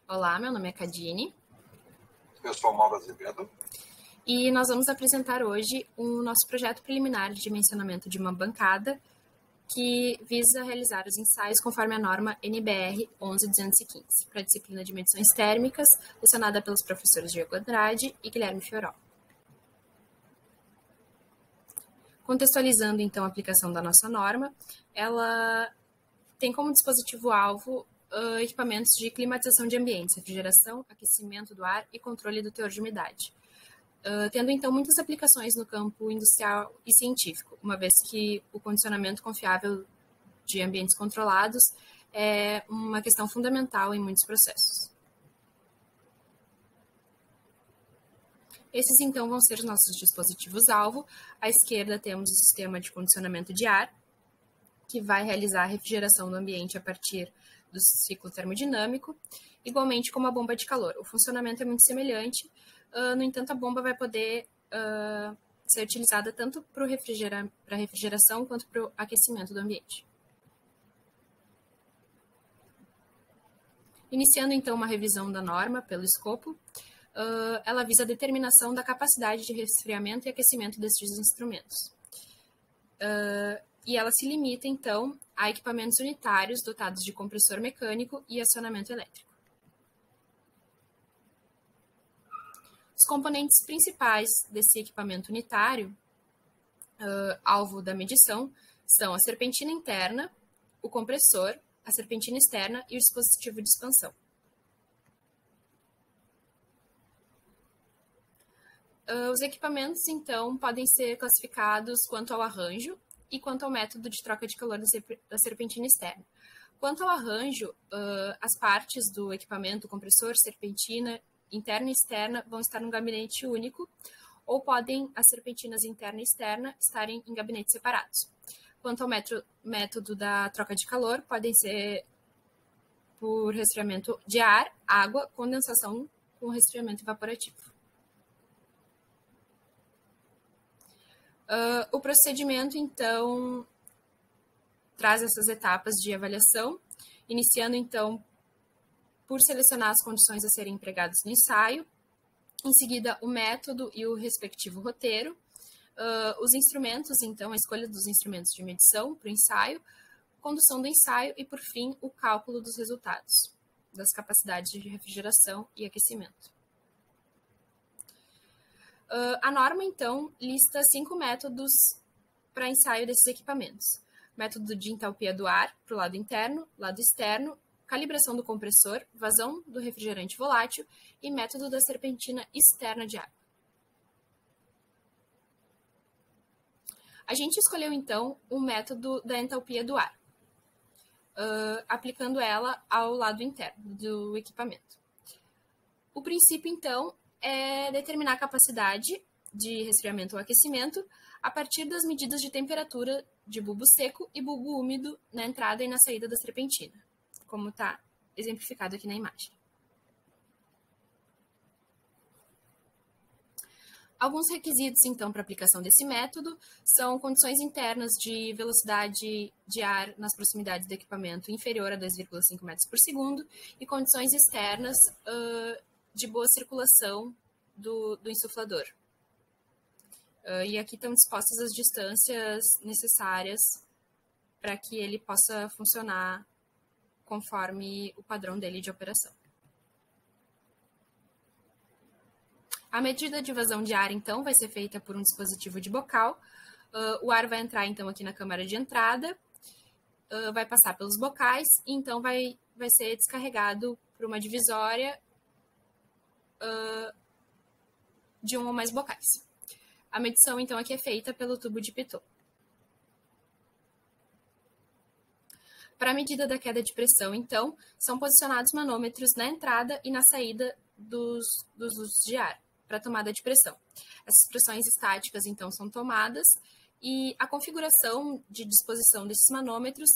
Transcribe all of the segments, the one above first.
Olá, meu nome é Cadine. Eu sou o Mauro Azevedo. E nós vamos apresentar hoje o nosso projeto preliminar de dimensionamento de uma bancada que visa realizar os ensaios conforme a norma NBR 11215, para a disciplina de medições térmicas, lecionada pelos professores Diego Andrade e Guilherme Fiorol. Contextualizando, então, a aplicação da nossa norma, ela tem como dispositivo-alvo equipamentos de climatização de ambientes, refrigeração, aquecimento do ar e controle do teor de umidade. Tendo, então, muitas aplicações no campo industrial e científico, uma vez que o condicionamento confiável de ambientes controlados é uma questão fundamental em muitos processos. Esses, então, vão ser os nossos dispositivos-alvo. À esquerda temos o sistema de condicionamento de ar, que vai realizar a refrigeração do ambiente a partir do ciclo termodinâmico, igualmente como a bomba de calor. O funcionamento é muito semelhante, no entanto, a bomba vai poder ser utilizada tanto para a refrigeração quanto para o aquecimento do ambiente. Iniciando, então, uma revisão da norma pelo escopo, ela visa a determinação da capacidade de resfriamento e aquecimento destes instrumentos. E ela se limita, então, a equipamentos unitários dotados de compressor mecânico e acionamento elétrico. Os componentes principais desse equipamento unitário, alvo da medição, são a serpentina interna, o compressor, a serpentina externa e o dispositivo de expansão. Os equipamentos, então, podem ser classificados quanto ao arranjo e quanto ao método de troca de calor da serpentina externa. Quanto ao arranjo, as partes do equipamento, compressor, serpentina, interna e externa, vão estar num gabinete único, ou podem as serpentinas interna e externa estarem em gabinetes separados. Quanto ao método da troca de calor, podem ser por resfriamento de ar, água, condensação com resfriamento evaporativo. O procedimento, então, traz essas etapas de avaliação, iniciando, então, por selecionar as condições a serem empregadas no ensaio, em seguida o método e o respectivo roteiro, os instrumentos, então, a escolha dos instrumentos de medição para o ensaio, condução do ensaio e, por fim, o cálculo dos resultados, das capacidades de refrigeração e aquecimento. A norma, então, lista 5 métodos para ensaio desses equipamentos. Método de entalpia do ar para o lado interno, lado externo, calibração do compressor, vazão do refrigerante volátil e método da serpentina externa de água. A gente escolheu, então, o método da entalpia do ar, aplicando ela ao lado interno do equipamento. O princípio, então, é determinar a capacidade de resfriamento ou aquecimento a partir das medidas de temperatura de bulbo seco e bulbo úmido na entrada e na saída da serpentina, como está exemplificado aqui na imagem. Alguns requisitos, então, para a aplicação desse método são condições internas de velocidade de ar nas proximidades do equipamento inferior a 2,5 metros por segundo e condições externas de boa circulação do insuflador. E aqui estão dispostas as distâncias necessárias para que ele possa funcionar conforme o padrão dele de operação. A medida de vazão de ar, então, vai ser feita por um dispositivo de bocal. O ar vai entrar, então, aqui na câmara de entrada, vai passar pelos bocais e, então, vai ser descarregado por uma divisória de um ou mais bocais. A medição, então, aqui é feita pelo tubo de pitot. Para a medida da queda de pressão, então, são posicionados manômetros na entrada e na saída dos dutos de ar para tomada de pressão. Essas pressões estáticas, então, são tomadas e a configuração de disposição desses manômetros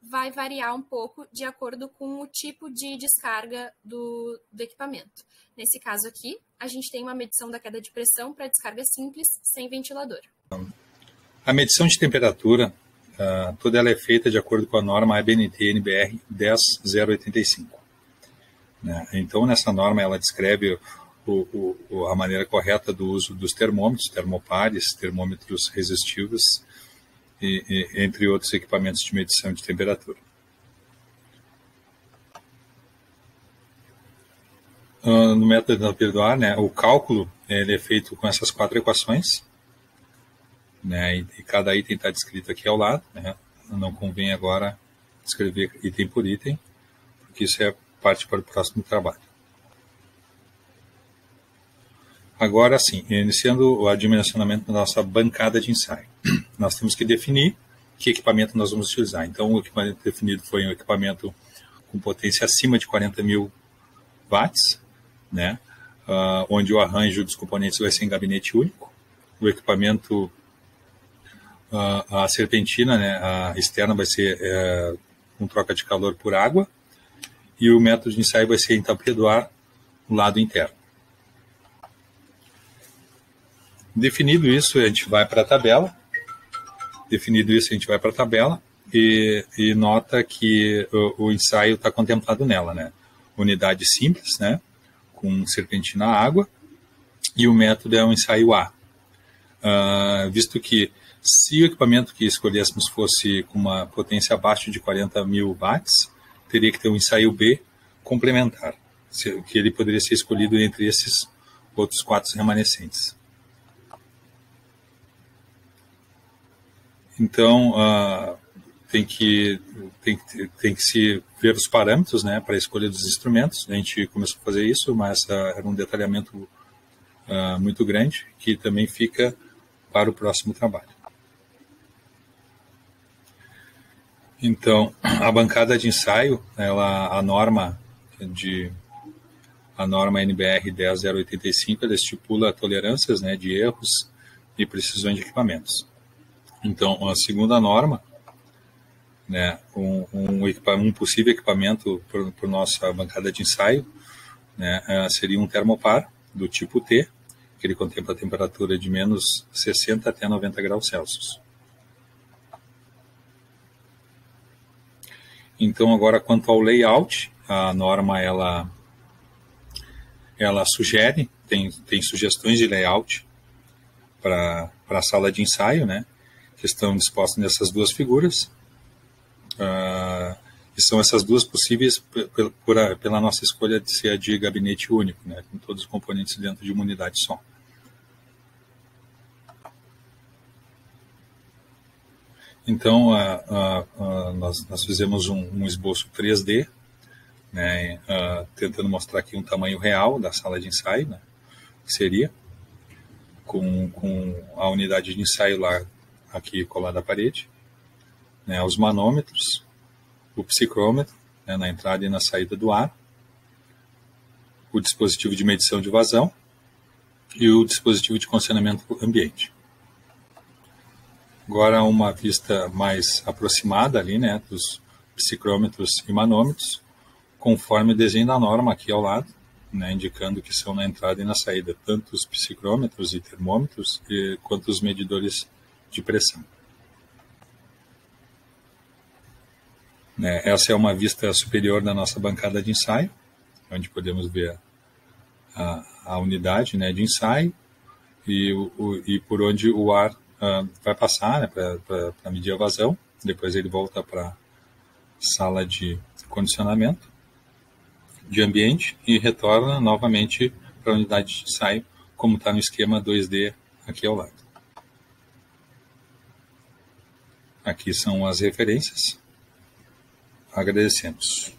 vai variar um pouco de acordo com o tipo de descarga do equipamento. Nesse caso aqui, a gente tem uma medição da queda de pressão para descarga simples, sem ventilador. A medição de temperatura, toda ela é feita de acordo com a norma ABNT-NBR 10085. né? Então, nessa norma, ela descreve a maneira correta do uso dos termômetros, termopares, termômetros resistivos, entre outros equipamentos de medição de temperatura. No método de entropia do ar, né, o cálculo ele é feito com essas 4 equações, né, e cada item está descrito aqui ao lado, né, não convém agora escrever item por item, porque isso é parte para o próximo trabalho. Agora sim, iniciando o dimensionamento da nossa bancada de ensaio. Nós temos que definir que equipamento nós vamos utilizar. Então, o equipamento definido foi um equipamento com potência acima de 40.000 watts, né? Onde o arranjo dos componentes vai ser em gabinete único. O equipamento, a serpentina, né, a externa vai ser com troca de calor por água, e o método de ensaio vai ser entropia do ar no lado interno. Definido isso, a gente vai para a tabela. E nota que o ensaio está contemplado nela, né? Unidade simples, né? Com serpentina à água, e o método é um ensaio A. Visto que se o equipamento que escolhêssemos fosse com uma potência abaixo de 40.000 watts, teria que ter um ensaio B complementar, que ele poderia ser escolhido entre esses outros 4 remanescentes. Então, tem que se ver os parâmetros, né, para a escolha dos instrumentos. A gente começou a fazer isso, mas era um detalhamento muito grande, que também fica para o próximo trabalho. Então, a bancada de ensaio, a norma NBR 10085, ela estipula tolerâncias, né, de erros e precisões de equipamentos. Então, a segunda norma, né, um possível equipamento para nossa bancada de ensaio, né, seria um termopar do tipo T, que ele contempla a temperatura de menos 60 até 90 graus Celsius. Então, agora, quanto ao layout, a norma ela sugere, tem sugestões de layout para a sala de ensaio, né, que estão dispostas nessas 2 figuras. E são essas 2 possíveis pela nossa escolha de ser a de gabinete único, né, com todos os componentes dentro de uma unidade só. Então, nós fizemos um esboço 3D, né, tentando mostrar aqui um tamanho real da sala de ensaio, né, que seria com a unidade de ensaio lá aqui colada à parede, né, os manômetros, o psicrômetro, né, na entrada e na saída do ar, o dispositivo de medição de vazão e o dispositivo de condicionamento ambiente. Agora uma vista mais aproximada ali, né, dos psicrômetros e manômetros, conforme o desenho da norma aqui ao lado, né, indicando que são na entrada e na saída tanto os psicrômetros e termômetros quanto os medidores de pressão. Essa é uma vista superior da nossa bancada de ensaio, onde podemos ver a unidade, né, de ensaio e por onde o ar vai passar, né, para medir a vazão. Depois ele volta para a sala de condicionamento de ambiente e retorna novamente para a unidade de ensaio, como está no esquema 2D aqui ao lado. Aqui são as referências. Agradecemos.